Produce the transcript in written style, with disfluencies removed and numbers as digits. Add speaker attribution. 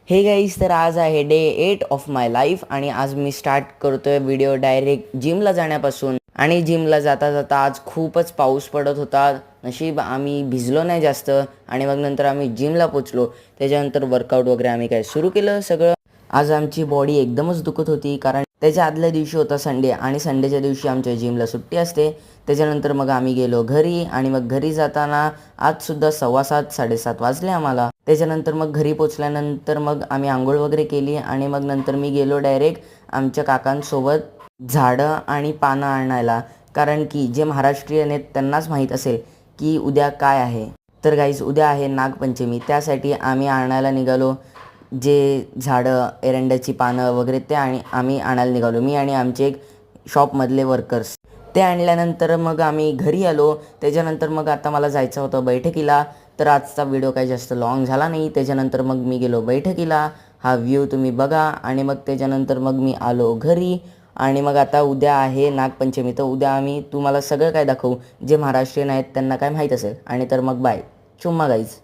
Speaker 1: Hey guys, तर आज आहे डे 8 ऑफ माय लाईफ आणि आज मी स्टार्ट करतोय व्हिडिओ डायरेक्ट जिमला जाण्यापासून. आणि जिमला जाता जाता आज खूपच पाऊस पडत होता. नशीब आम्ही भिजलो नाही जास्त. आणि मग नंतर आम्ही जिमला पोचलो. त्याच्यानंतर वर्कआउट वगैरे आम्ही काय सुरू केलं सगळं. आज आमची बॉडी एकदमच दुखत होती कारण त्याच्या आदल्या दिवशी होता संडे आणि संडेच्या दिवशी आमच्या जिमला सुट्टी असते. त्याच्यानंतर मग आम्ही गेलो घरी आणि मग घरी जाताना आजसुद्धा 7:15 7:30 वाजले आम्हाला. त्याच्यानंतर मग घरी पोचल्यानंतर मग आम्ही आंघोळ वगैरे केली आणि मग नंतर मी गेलो डायरेक्ट आमच्या काकांसोबत झाडं आणि पानं आणायला. कारण की जे महाराष्ट्रीयन आहेत त्यांनाच माहीत असेल की उद्या काय आहे. तर गाईज, उद्या आहे नागपंचमी. त्यासाठी आम्ही आणायला निघालो जे झाडं, एरंड्याची पानं वगैरे ते आम्ही आणायला निघालो, मी आणि आमचे एक शॉपमधले वर्कर्स. ते आणल्यानंतर मग आम्ही घरी आलो. त्याच्यानंतर मग आता मला जायचं होतं बैठकीला. तर आजचा व्हिडिओ काही जास्त लॉंग झाला नाही. त्याच्यानंतर मग मी गेलो बैठकीला. हा व्ह्यू तुम्ही बघा. आणि मग त्याच्यानंतर मग मी आलो घरी. आणि मग आता उद्या आहे नागपंचमी. तर उद्या आम्ही तुम्हाला सगळं काय दाखवू जे महाराष्ट्रीयन आहेत त्यांना काय माहीत असेल. आणि तर मग बाय. चुम्मा गाईज.